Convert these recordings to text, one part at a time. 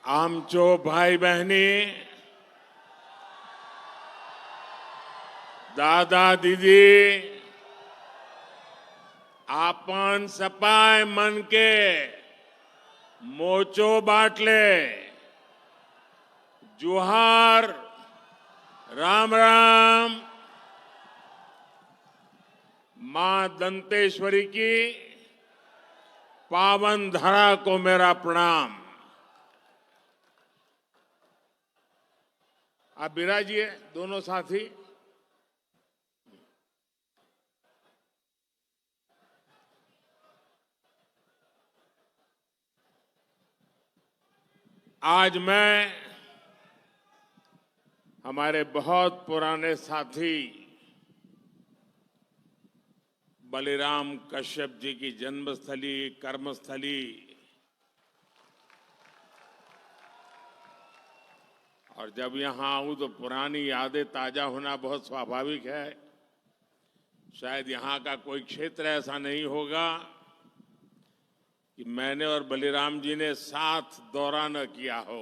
आमचो भाई बहनी, दादा दीदी, आपन सपाय मन के मोचो बाटले, जोहार, राम राम। मां दंतेश्वरी की पावन धरा को मेरा प्रणाम। आप विराजिए दोनों साथी। आज मैं हमारे बहुत पुराने साथी बलिराम कश्यप जी की जन्मस्थली, कर्मस्थली और जब यहां आऊं तो पुरानी यादें ताजा होना बहुत स्वाभाविक है। शायद यहां का कोई क्षेत्र ऐसा नहीं होगा कि मैंने और बलिराम जी ने साथ दौरा न किया हो।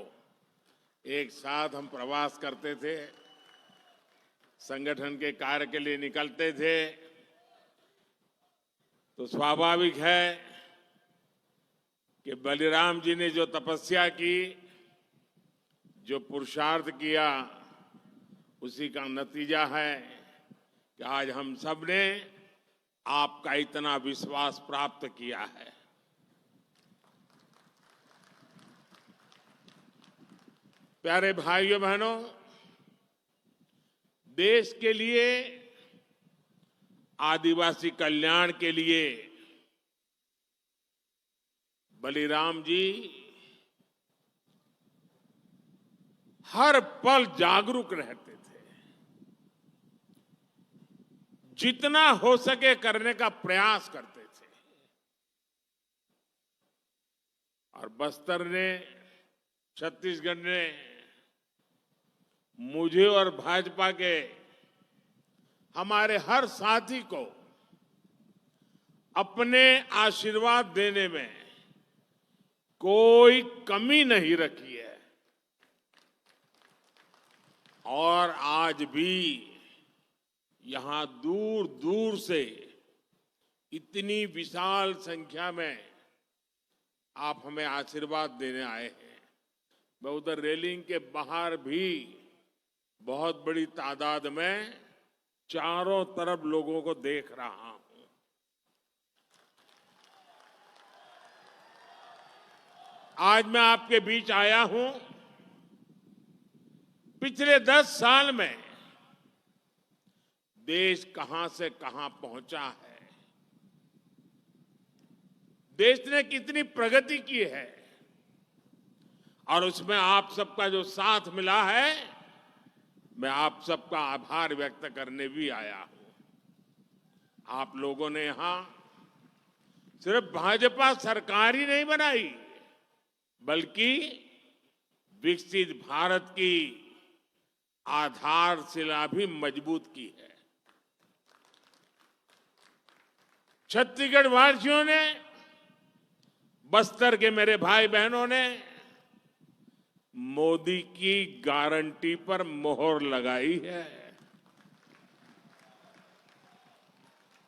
एक साथ हम प्रवास करते थे, संगठन के कार्य के लिए निकलते थे, तो स्वाभाविक है कि बलिराम जी ने जो तपस्या की, जो पुरुषार्थ किया, उसी का नतीजा है कि आज हम सब ने आपका इतना विश्वास प्राप्त किया है। प्यारे भाइयों बहनों, देश के लिए, आदिवासी कल्याण के लिए बलिराम जी हर पल जागरूक रहते थे। जितना हो सके करने का प्रयास करते थे। और बस्तर ने, छत्तीसगढ़ ने मुझे और भाजपा के हमारे हर साथी को अपने आशीर्वाद देने में कोई कमी नहीं रखी है। और आज भी यहां दूर दूर से इतनी विशाल संख्या में आप हमें आशीर्वाद देने आए हैं। मैं उधर रेलिंग के बाहर भी बहुत बड़ी तादाद में चारों तरफ लोगों को देख रहा हूं। आज मैं आपके बीच आया हूं। पिछले 10 साल में देश कहां से कहां पहुंचा है, देश ने कितनी प्रगति की है, और उसमें आप सबका जो साथ मिला है, मैं आप सबका आभार व्यक्त करने भी आया हूं। आप लोगों ने यहां सिर्फ भाजपा सरकार ही नहीं बनाई, बल्कि विकसित भारत की आधारशिला भी मजबूत की है। छत्तीसगढ़ वासियों ने, बस्तर के मेरे भाई बहनों ने मोदी की गारंटी पर मोहर लगाई है।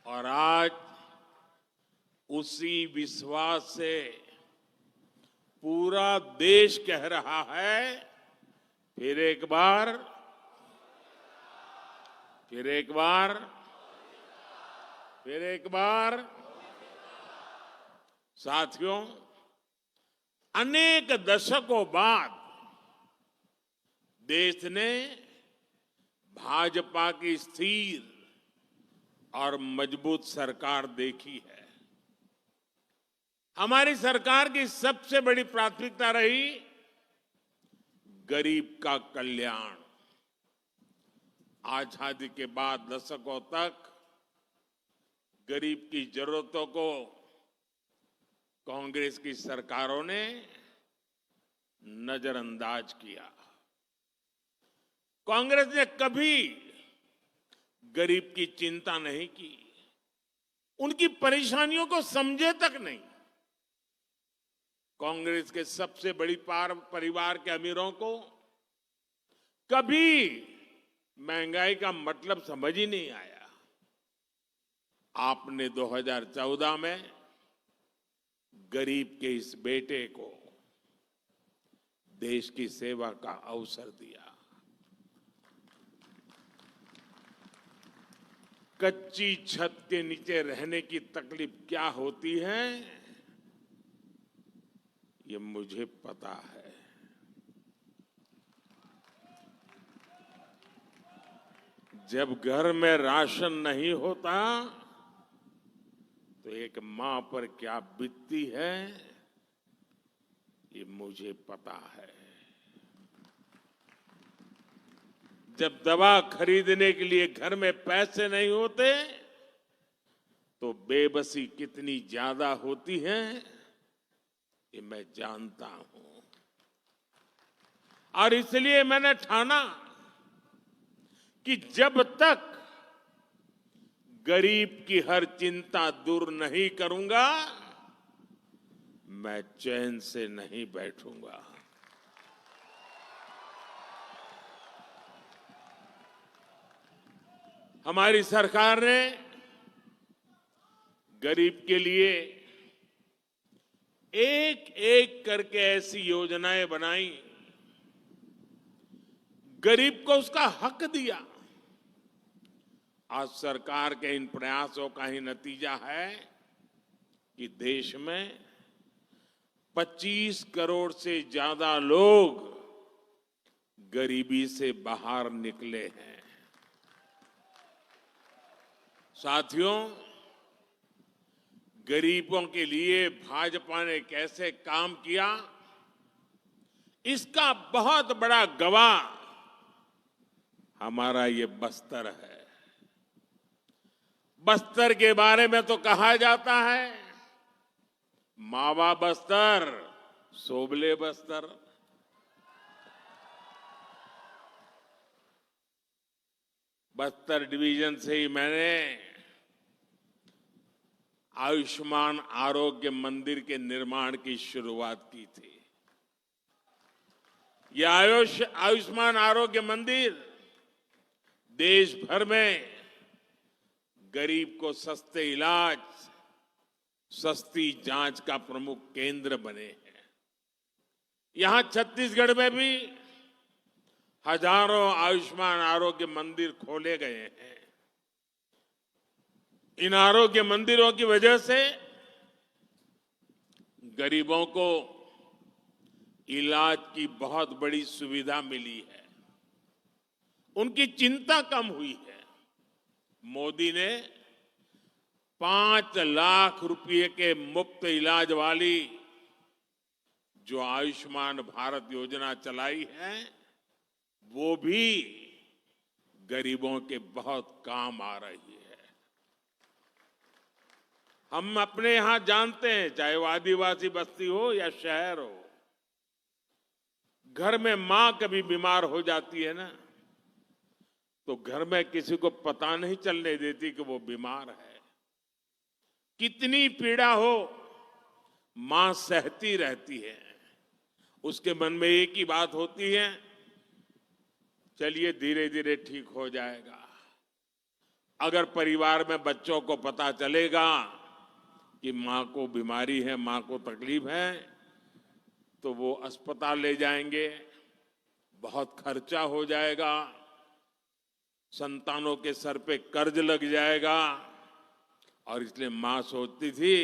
और आज उसी विश्वास से पूरा देश कह रहा है, फिर एक बार, फिर एक बार, फिर एक बार। साथियों, अनेक दशकों बाद देश ने भाजपा की स्थिर और मजबूत सरकार देखी है। हमारी सरकार की सबसे बड़ी प्राथमिकता रही गरीब का कल्याण। आजादी के बाद दशकों तक गरीब की जरूरतों को कांग्रेस की सरकारों ने नजरअंदाज किया। कांग्रेस ने कभी गरीब की चिंता नहीं की, उनकी परेशानियों को समझे तक नहीं। कांग्रेस के सबसे बड़ी परिवार के अमीरों को कभी महंगाई का मतलब समझ ही नहीं आया। आपने 2014 में गरीब के इस बेटे को देश की सेवा का अवसर दिया। कच्ची छत के नीचे रहने की तकलीफ क्या होती है, ये मुझे पता है। जब घर में राशन नहीं होता तो एक मां पर क्या बीतती है, ये मुझे पता है। जब दवा खरीदने के लिए घर में पैसे नहीं होते तो बेबसी कितनी ज्यादा होती है, ये मैं जानता हूं। और इसलिए मैंने ठाना कि जब तक गरीब की हर चिंता दूर नहीं करूंगा, मैं चैन से नहीं बैठूंगा। हमारी सरकार ने गरीब के लिए एक एक करके ऐसी योजनाएं बनाई, गरीब को उसका हक दिया। आज सरकार के इन प्रयासों का ही नतीजा है कि देश में 25 करोड़ से ज्यादा लोग गरीबी से बाहर निकले हैं। साथियों, गरीबों के लिए भाजपा ने कैसे काम किया, इसका बहुत बड़ा गवाह हमारा ये बस्तर है। बस्तर के बारे में तो कहा जाता है, मावा बस्तर सोबले बस्तर। बस्तर डिवीजन से ही मैंने आयुष्मान आरोग्य मंदिर के निर्माण की शुरुआत की थी। यह आयुष्मान आरोग्य मंदिर देश भर में गरीब को सस्ते इलाज, सस्ती जांच का प्रमुख केंद्र बने हैं। यहां छत्तीसगढ़ में भी हजारों आयुष्मान आरोग्य मंदिर खोले गए हैं। इन आरोग्य मंदिरों की वजह से गरीबों को इलाज की बहुत बड़ी सुविधा मिली है, उनकी चिंता कम हुई है। मोदी ने 5 लाख रुपए के मुफ्त इलाज वाली जो आयुष्मान भारत योजना चलाई है, वो भी गरीबों के बहुत काम आ रही है। हम अपने यहां जानते हैं, चाहे वो आदिवासी बस्ती हो या शहर हो, घर में मां कभी बीमार हो जाती है ना, तो घर में किसी को पता नहीं चलने देती कि वो बीमार है। कितनी पीड़ा हो, मां सहती रहती है। उसके मन में एक ही बात होती है, चलिए धीरे धीरे ठीक हो जाएगा। अगर परिवार में बच्चों को पता चलेगा कि मां को बीमारी है, मां को तकलीफ है, तो वो अस्पताल ले जाएंगे, बहुत खर्चा हो जाएगा, संतानों के सर पे कर्ज लग जाएगा। और इसलिए मां सोचती थी,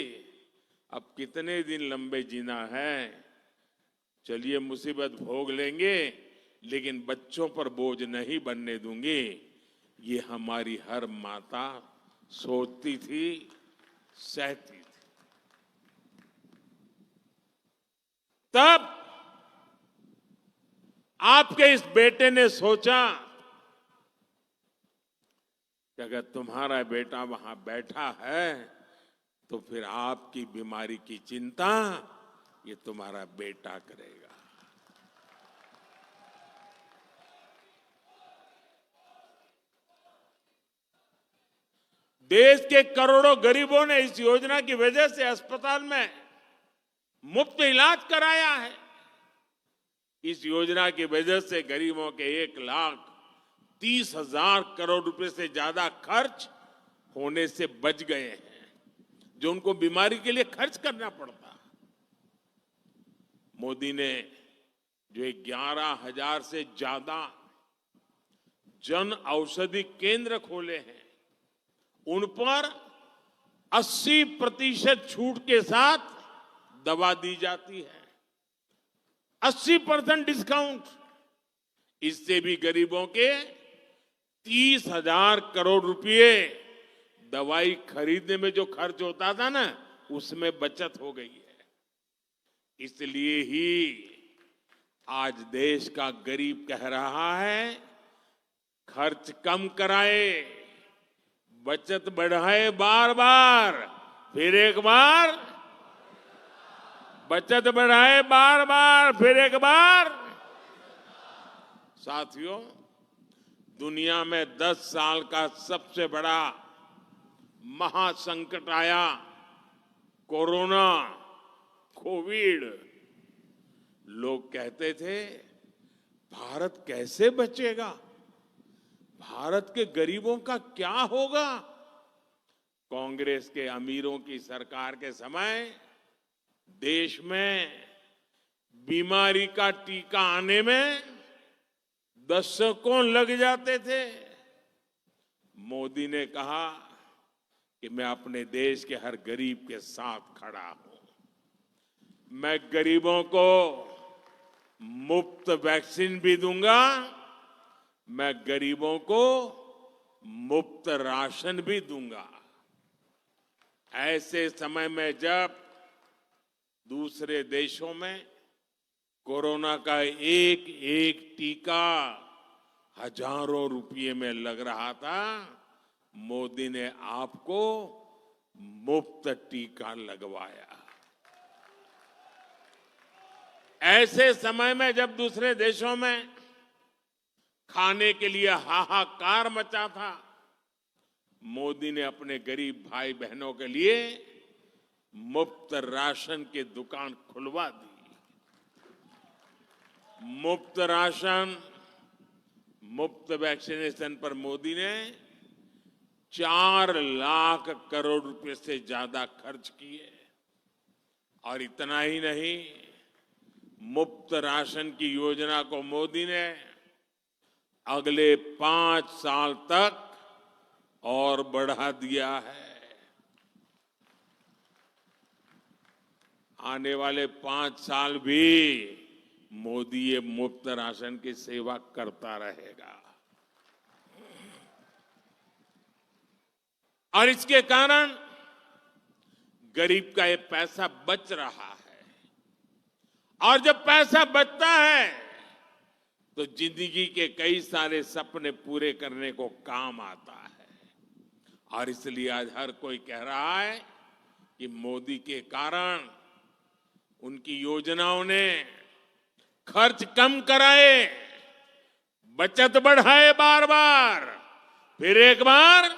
अब कितने दिन लंबे जीना है, चलिए मुसीबत भोग लेंगे, लेकिन बच्चों पर बोझ नहीं बनने दूंगी। ये हमारी हर माता सोचती थी, सहती थी। तब आपके इस बेटे ने सोचा कि अगर तुम्हारा बेटा वहां बैठा है तो फिर आपकी बीमारी की चिंता ये तुम्हारा बेटा करेगा। देश के करोड़ों गरीबों ने इस योजना की वजह से अस्पताल में मुफ्त इलाज कराया है। इस योजना की वजह से गरीबों के 1,30,000 करोड़ रुपए से ज्यादा खर्च होने से बच गए हैं, जो उनको बीमारी के लिए खर्च करना पड़ता। मोदी ने जो 11,000 से ज्यादा जन औषधि केंद्र खोले हैं, उन पर 80% छूट के साथ दवा दी जाती है। 80% डिस्काउंट। इससे भी गरीबों के 30,000 करोड़ रुपए दवाई खरीदने में जो खर्च होता था ना, उसमें बचत हो गई है। इसलिए ही आज देश का गरीब कह रहा है, खर्च कम कराए, बचत बढ़ाए, बार बार, फिर एक बार, बचत बढ़ाए बार बार, फिर एक बार। साथियों, दुनिया में 10 साल का सबसे बड़ा महासंकट आया, कोरोना, कोविड। लोग कहते थे, भारत कैसे बचेगा, भारत के गरीबों का क्या होगा। कांग्रेस के अमीरों की सरकार के समय देश में बीमारी का टीका आने में दशकों लग जाते थे। मोदी ने कहा कि मैं अपने देश के हर गरीब के साथ खड़ा हूं। मैं गरीबों को मुफ्त वैक्सीन भी दूंगा, मैं गरीबों को मुफ्त राशन भी दूंगा। ऐसे समय में जब दूसरे देशों में कोरोना का एक एक टीका हजारों रुपये में लग रहा था, मोदी ने आपको मुफ्त टीका लगवाया। ऐसे समय में जब दूसरे देशों में खाने के लिए हाहाकार मचा था, मोदी ने अपने गरीब भाई बहनों के लिए मुफ्त राशन की दुकान खुलवा दी। मुफ्त राशन, मुफ्त वैक्सीनेशन पर मोदी ने 4 लाख करोड़ रुपए से ज्यादा खर्च किए। और इतना ही नहीं, मुफ्त राशन की योजना को मोदी ने अगले 5 साल तक और बढ़ा दिया है। आने वाले 5 साल भी मोदी ये मुफ्त राशन की सेवा करता रहेगा। और इसके कारण गरीब का ये पैसा बच रहा है। और जब पैसा बचता है तो जिंदगी के कई सारे सपने पूरे करने को काम आता है। और इसलिए आज हर कोई कह रहा है कि मोदी के कारण, उनकी योजनाओं ने खर्च कम कराए, बचत बढ़ाए बार बार, फिर एक बार।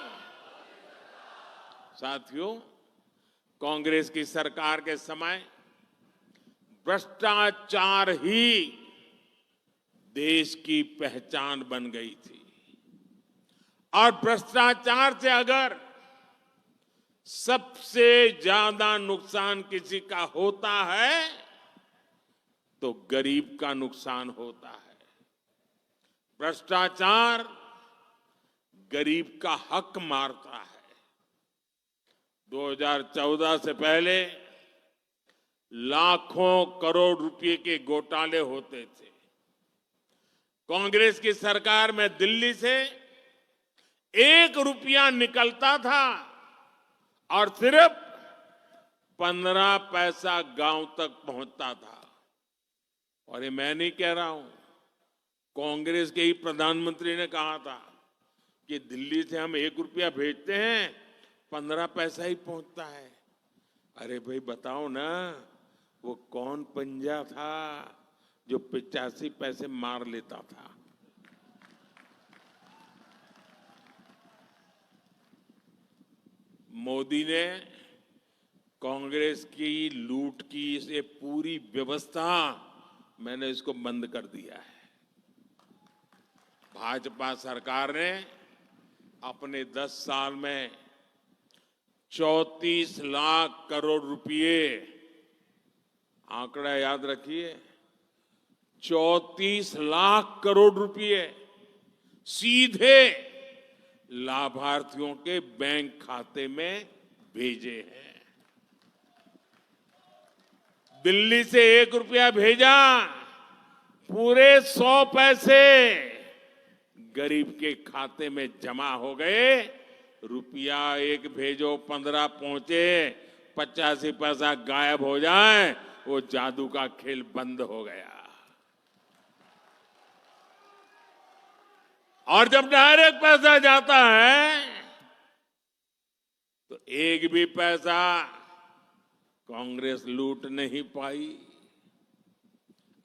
साथियों, कांग्रेस की सरकार के समय भ्रष्टाचार ही देश की पहचान बन गई थी। और भ्रष्टाचार से अगर सबसे ज्यादा नुकसान किसी का होता है तो गरीब का नुकसान होता है। भ्रष्टाचार गरीब का हक मारता है। 2014 से पहले लाखों करोड़ रुपए के घोटाले होते थे। कांग्रेस की सरकार में दिल्ली से 1 रुपया निकलता था और सिर्फ 15 पैसा गांव तक पहुंचता था। और ये मैं नहीं कह रहा हूं, कांग्रेस के ही प्रधानमंत्री ने कहा था कि दिल्ली से हम 1 रुपया भेजते हैं, 15 पैसा ही पहुंचता है। अरे भाई बताओ ना, वो कौन पंजा था जो 85 पैसे मार लेता था। मोदी ने कांग्रेस की लूट की ये पूरी व्यवस्था मैंने इसको बंद कर दिया है। भाजपा सरकार ने अपने 10 साल में 34 लाख करोड़ रुपए, आंकड़ा याद रखिए, 34 लाख करोड़ रुपए सीधे लाभार्थियों के बैंक खाते में भेजे हैं। दिल्ली से 1 रुपया भेजा, पूरे 100 पैसे गरीब के खाते में जमा हो गए। रुपया 1 भेजो 15 पहुंचे, 85 पैसा गायब हो जाए, वो जादू का खेल बंद हो गया। और जब डायरेक्ट पैसा जाता है तो एक भी पैसा कांग्रेस लूट नहीं पाई।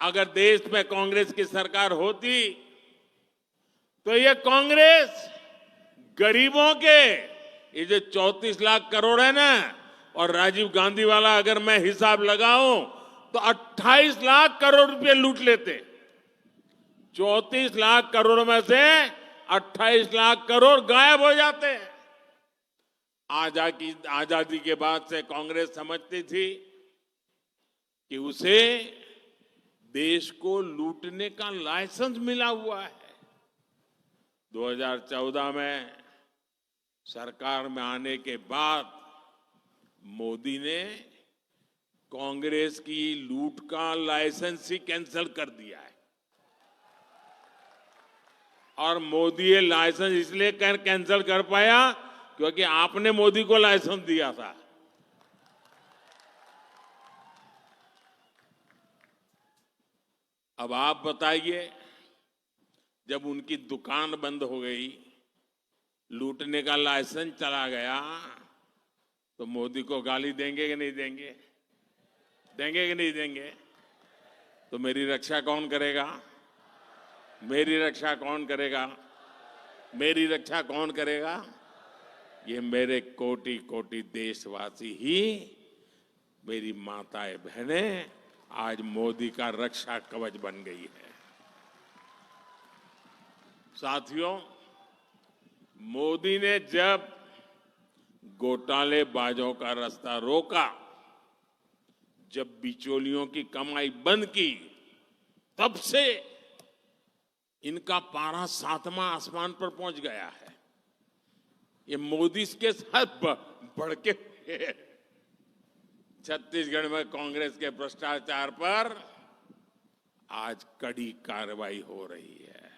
अगर देश में कांग्रेस की सरकार होती तो ये कांग्रेस गरीबों के ये जो 34 लाख करोड़ है ना, और राजीव गांधी वाला अगर मैं हिसाब लगाऊं तो 28 लाख करोड़ रुपए लूट लेते। 34 लाख करोड़ में से 28 लाख करोड़ गायब हो जाते। आजादी के बाद से कांग्रेस समझती थी कि उसे देश को लूटने का लाइसेंस मिला हुआ है। 2014 में सरकार में आने के बाद मोदी ने कांग्रेस की लूट का लाइसेंस ही कैंसिल कर दिया है। और मोदी ये लाइसेंस इसलिए कैंसिल कर पाया क्योंकि आपने मोदी को लाइसेंस दिया था। अब आप बताइए, जब उनकी दुकान बंद हो गई, लूटने का लाइसेंस चला गया, तो मोदी को गाली देंगे कि नहीं देंगे? देंगे कि नहीं देंगे? तो मेरी रक्षा कौन करेगा? मेरी रक्षा कौन करेगा? मेरी रक्षा कौन करेगा? ये मेरे कोटि कोटि देशवासी ही, मेरी माताएं बहनें आज मोदी का रक्षा कवच बन गई है। साथियों, मोदी ने जब घोटालेबाजों का रास्ता रोका, जब बिचौलियों की कमाई बंद की, तब से इनका पारा 7वां आसमान पर पहुंच गया है। ये मोदी के साथ बढ़ के छत्तीसगढ़ में कांग्रेस के भ्रष्टाचार पर आज कड़ी कार्रवाई हो रही है।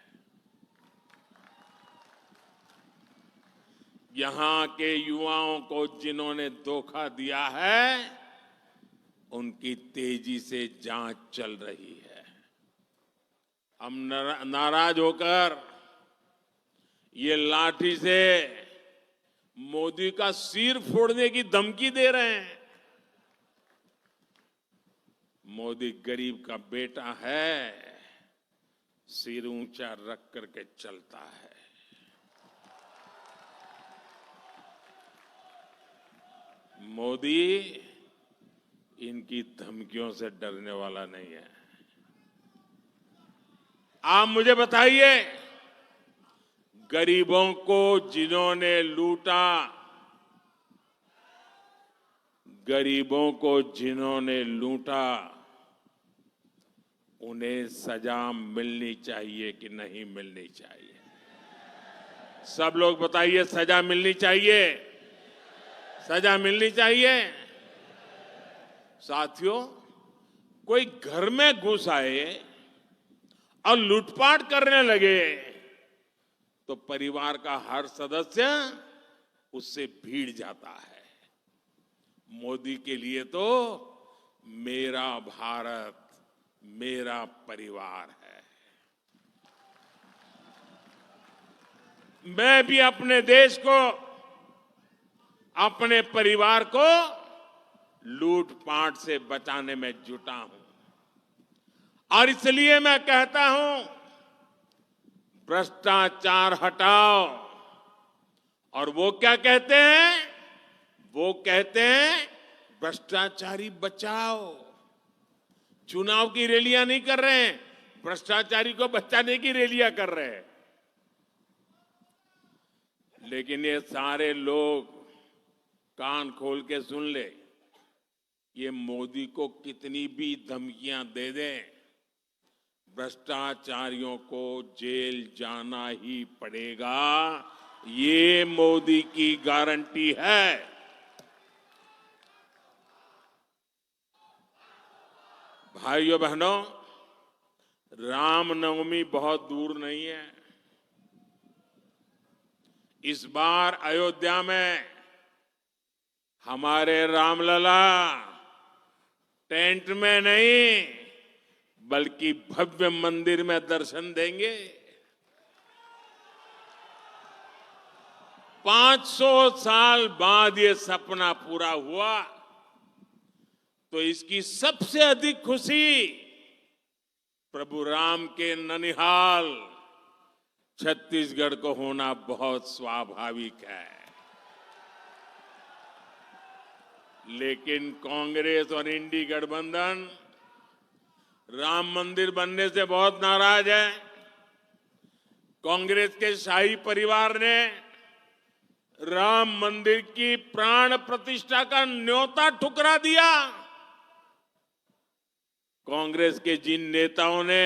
यहां के युवाओं को जिन्होंने धोखा दिया है, उनकी तेजी से जांच चल रही है। हम नाराज होकर ये लाठी से मोदी का सिर फोड़ने की धमकी दे रहे हैं। मोदी गरीब का बेटा है, सिर ऊंचा रख करके चलता है। मोदी इनकी धमकियों से डरने वाला नहीं है। आप मुझे बताइए, गरीबों को जिन्होंने लूटा, गरीबों को जिन्होंने लूटा, उन्हें सजा मिलनी चाहिए कि नहीं मिलनी चाहिए? सब लोग बताइए, सजा मिलनी चाहिए? सजा मिलनी चाहिए। साथियों, कोई घर में घुस आए और लूटपाट करने लगे तो परिवार का हर सदस्य उससे भीड़ जाता है। मोदी के लिए तो मेरा भारत, मेरा परिवार है। मैं भी अपने देश को, अपने परिवार को लूटपाट से बचाने में जुटा हूं। और इसलिए मैं कहता हूं, भ्रष्टाचार हटाओ। और वो क्या कहते हैं? वो कहते हैं भ्रष्टाचारी बचाओ। चुनाव की रैलियां नहीं कर रहे हैं, भ्रष्टाचारी को बचाने की रैलियां कर रहे हैं। लेकिन ये सारे लोग कान खोल के सुन ले, ये मोदी को कितनी भी धमकियां दे दें, भ्रष्टाचारियों को जेल जाना ही पड़ेगा। ये मोदी की गारंटी है। भाइयों बहनों, रामनवमी बहुत दूर नहीं है। इस बार अयोध्या में हमारे रामलला टेंट में नहीं बल्कि भव्य मंदिर में दर्शन देंगे। 500 साल बाद ये सपना पूरा हुआ तो इसकी सबसे अधिक खुशी प्रभु राम के ननिहाल छत्तीसगढ़ को होना बहुत स्वाभाविक है। लेकिन कांग्रेस और इंडी गठबंधन राम मंदिर बनने से बहुत नाराज है। कांग्रेस के शाही परिवार ने राम मंदिर की प्राण प्रतिष्ठा का न्योता ठुकरा दिया। कांग्रेस के जिन नेताओं ने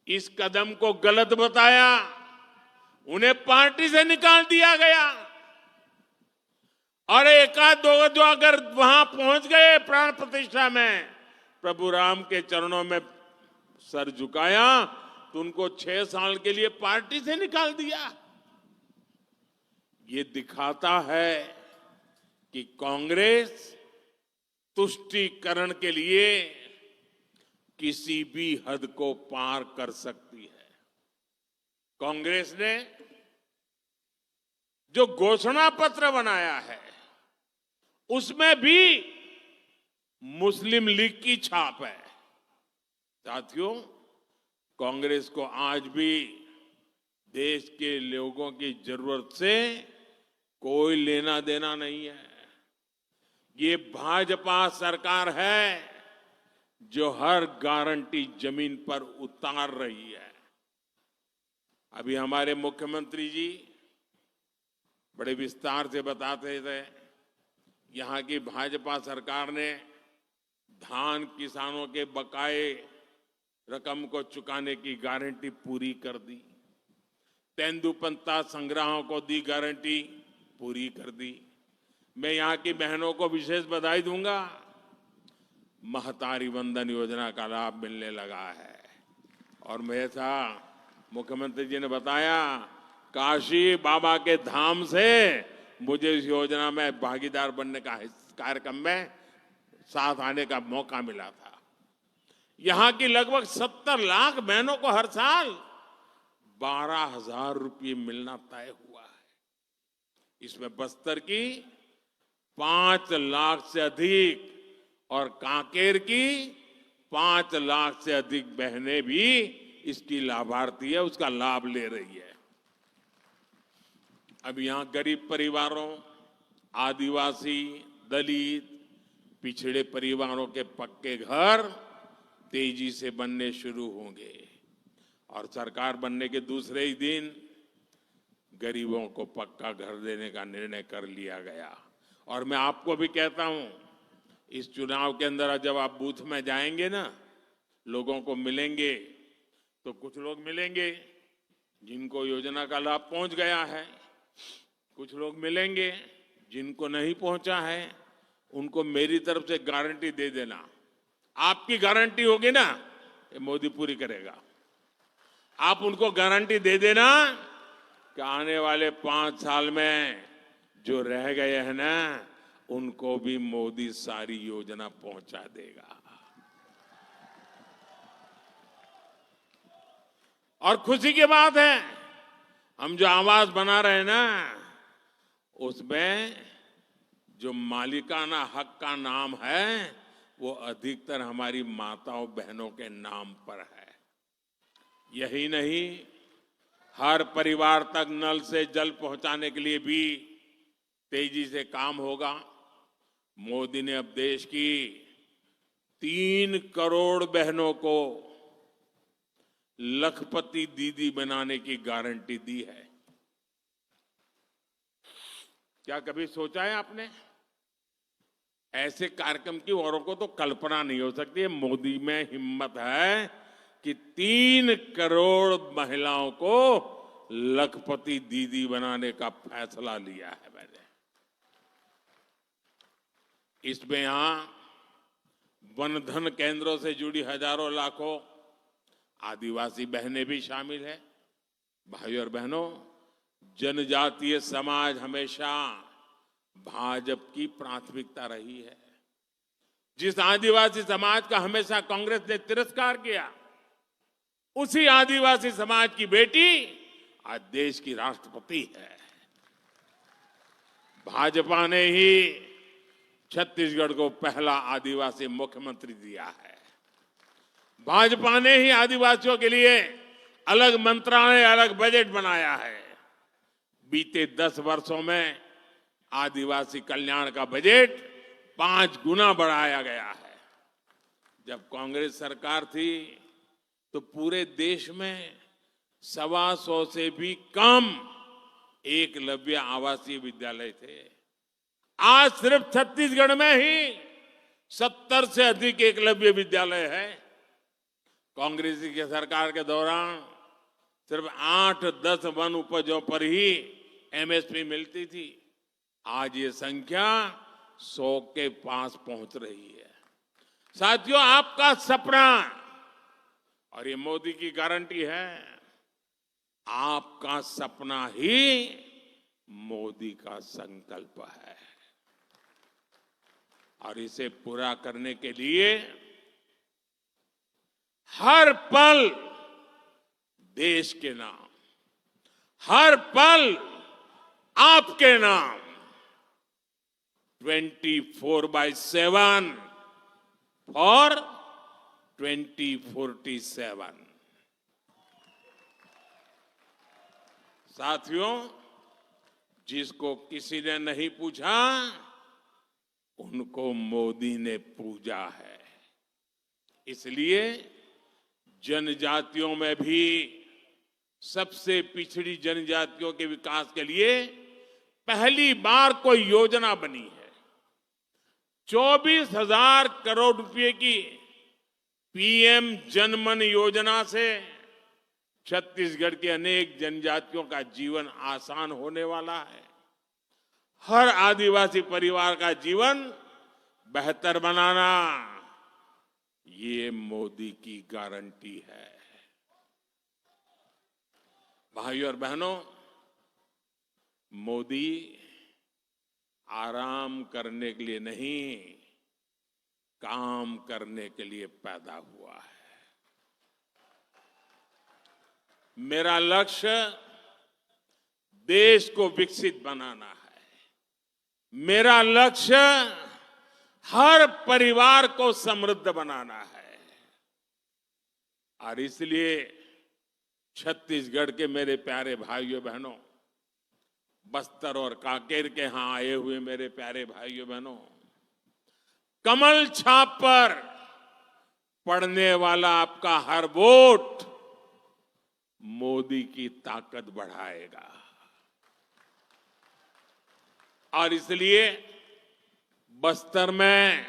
इस कदम को गलत बताया, उन्हें पार्टी से निकाल दिया गया। और एकाध दो जो अगर वहां पहुंच गए प्राण प्रतिष्ठा में, प्रभु राम के चरणों में सर झुकाया, तो उनको 6 साल के लिए पार्टी से निकाल दिया। ये दिखाता है कि कांग्रेस तुष्टीकरण के लिए किसी भी हद को पार कर सकती है। कांग्रेस ने जो घोषणा पत्र बनाया है उसमें भी मुस्लिम लीग की छाप है। साथियों, कांग्रेस को आज भी देश के लोगों की जरूरत से कोई लेना देना नहीं है। ये भाजपा सरकार है जो हर गारंटी जमीन पर उतार रही है। अभी हमारे मुख्यमंत्री जी बड़े विस्तार से बताते थे, यहां की भाजपा सरकार ने धान किसानों के बकाए रकम को चुकाने की गारंटी पूरी कर दी। तेंदुपत्ता संग्राहकों को दी गारंटी पूरी कर दी। मैं यहां की बहनों को विशेष बधाई दूंगा, महतारी वंदन योजना का लाभ मिलने लगा है। और मेरा मुख्यमंत्री जी ने बताया, काशी बाबा के धाम से मुझे इस योजना में भागीदार बनने का कार्यक्रम में साथ आने का मौका मिला था। यहां की लगभग 70 लाख बहनों को हर साल 12,000 रुपये मिलना तय हुआ है। इसमें बस्तर की 5 लाख से अधिक और कांकेर की 5 लाख से अधिक बहनें भी इसकी लाभार्थी है, उसका लाभ ले रही है। अब यहां गरीब परिवारों, आदिवासी, दलित, पिछड़े परिवारों के पक्के घर तेजी से बनने शुरू होंगे। और सरकार बनने के दूसरे ही दिन गरीबों को पक्का घर देने का निर्णय कर लिया गया। और मैं आपको भी कहता हूं, इस चुनाव के अंदर जब आप बूथ में जाएंगे ना, लोगों को मिलेंगे, तो कुछ लोग मिलेंगे जिनको योजना का लाभ पहुंच गया है, कुछ लोग मिलेंगे जिनको नहीं पहुंचा है। उनको मेरी तरफ से गारंटी दे देना, आपकी गारंटी होगी ना, ये मोदी पूरी करेगा। आप उनको गारंटी दे देना कि आने वाले 5 साल में जो रह गए हैं ना, उनको भी मोदी सारी योजना पहुंचा देगा। और खुशी की बात है, हम जो आवास बना रहे हैं ना, उसमें जो मालिकाना हक का नाम है वो अधिकतर हमारी माताओं बहनों के नाम पर है। यही नहीं, हर परिवार तक नल से जल पहुंचाने के लिए भी तेजी से काम होगा। मोदी ने अब देश की 3 करोड़ बहनों को लखपति दीदी बनाने की गारंटी दी है। क्या कभी सोचा है आपने? ऐसे कार्यक्रम की औरों को तो कल्पना नहीं हो सकती है। मोदी में हिम्मत है कि 3 करोड़ महिलाओं को लखपति दीदी बनाने का फैसला लिया है मैंने। इसमें यहां वन धन केंद्रों से जुड़ी हजारों लाखों आदिवासी बहनें भी शामिल है। भाइयों और बहनों, जनजातीय समाज हमेशा भाजपा की प्राथमिकता रही है। जिस आदिवासी समाज का हमेशा कांग्रेस ने तिरस्कार किया, उसी आदिवासी समाज की बेटी आज देश की राष्ट्रपति है। भाजपा ने ही छत्तीसगढ़ को पहला आदिवासी मुख्यमंत्री दिया है। भाजपा ने ही आदिवासियों के लिए अलग मंत्रालय, अलग बजट बनाया है। बीते 10 वर्षों में आदिवासी कल्याण का बजट 5 गुना बढ़ाया गया है। जब कांग्रेस सरकार थी तो पूरे देश में 125 से भी कम एकलव्य आवासीय विद्यालय थे। आज सिर्फ छत्तीसगढ़ में ही 70 से अधिक एकलव्य विद्यालय है। कांग्रेस की सरकार के दौरान सिर्फ 8-10 वन उपजों पर ही एमएसपी मिलती थी। आज ये संख्या 100 के पास पहुंच रही है। साथियों, आपका सपना और ये मोदी की गारंटी है, आपका सपना ही मोदी का संकल्प है। और इसे पूरा करने के लिए हर पल देश के नाम, हर पल आपके नाम 24/7 और 2047। साथियों, जिसको किसी ने नहीं पूछा, उनको मोदी ने पूजा है। इसलिए जनजातियों में भी सबसे पिछड़ी जनजातियों के विकास के लिए पहली बार कोई योजना बनी है। 24,000 करोड़ रुपए की पीएम जनमन योजना से छत्तीसगढ़ के अनेक जनजातियों का जीवन आसान होने वाला है। हर आदिवासी परिवार का जीवन बेहतर बनाना, ये मोदी की गारंटी है। भाइयों और बहनों, मोदी आराम करने के लिए नहीं, काम करने के लिए पैदा हुआ है। मेरा लक्ष्य देश को विकसित बनाना है। मेरा लक्ष्य हर परिवार को समृद्ध बनाना है। और इसलिए छत्तीसगढ़ के मेरे प्यारे भाइयों बहनों, बस्तर और कांकेर के यहां आए हुए मेरे प्यारे भाइयों बहनों, कमल छाप पर पड़ने वाला आपका हर वोट मोदी की ताकत बढ़ाएगा। और इसलिए बस्तर में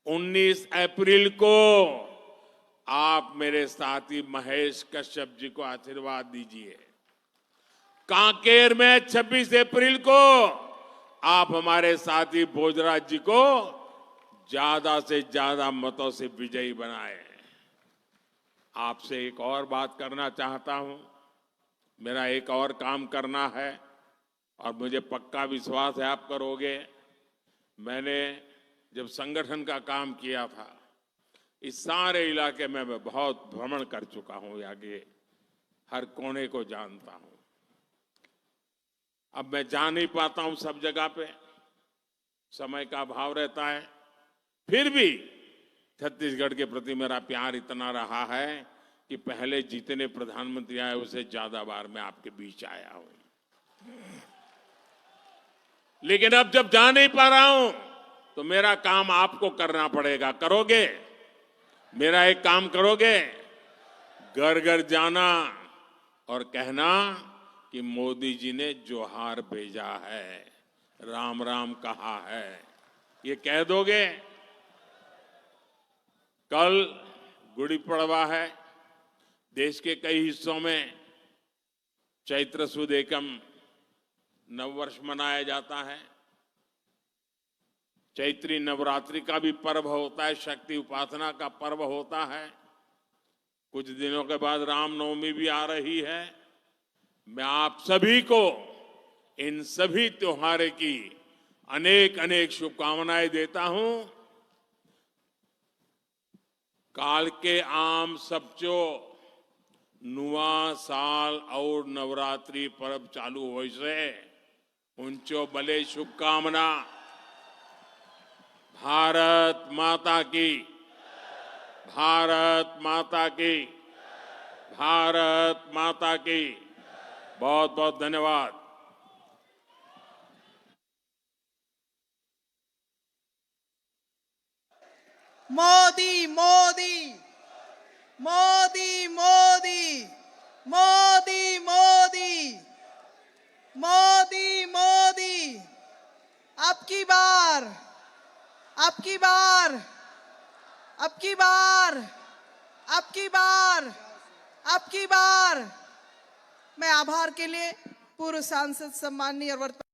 19 अप्रैल को आप मेरे साथी महेश कश्यप जी को आशीर्वाद दीजिए। कांकेर में 26 अप्रैल को आप हमारे साथी भोजराज जी को ज्यादा से ज्यादा मतों से विजयी बनाए। आपसे एक और बात करना चाहता हूं। मेरा एक और काम करना है और मुझे पक्का विश्वास है आप करोगे। मैंने जब संगठन का काम किया था, इस सारे इलाके में मैं बहुत भ्रमण कर चुका हूं, आगे हर कोने को जानता हूं। अब मैं जा नहीं पाता हूं सब जगह पे, समय का अभाव रहता है। फिर भी छत्तीसगढ़ के प्रति मेरा प्यार इतना रहा है कि पहले जितने प्रधानमंत्री आए उससे ज्यादा बार मैं आपके बीच आया हूं। लेकिन अब जब जा नहीं पा रहा हूं तो मेरा काम आपको करना पड़ेगा। करोगे? मेरा एक काम करोगे? घर घर जाना और कहना कि मोदी जी ने जोहार भेजा है, राम राम कहा है। ये कह दोगे? कल गुड़ी पड़वा है। देश के कई हिस्सों में चैत्र सुद एकम नववर्ष मनाया जाता है। चैत्री नवरात्रि का भी पर्व होता है, शक्ति उपासना का पर्व होता है। कुछ दिनों के बाद रामनवमी भी आ रही है। मैं आप सभी को इन सभी त्योहारों की अनेक अनेक शुभकामनाएं देता हूं। काल के आम सबचो नुआ साल और नवरात्रि पर्व चालू हो से उनचो भले शुभकामना। भारत माता की, भारत माता की, भारत माता की। बहुत बहुत धन्यवाद। मोदी मोदी मोदी मोदी मोदी मोदी मोदी मोदी। अब की बार, अब की बार, अब की बार, अब की बार, अब की बार। मैं आभार के लिए पूर्व सांसद सम्माननीय और वर्तमान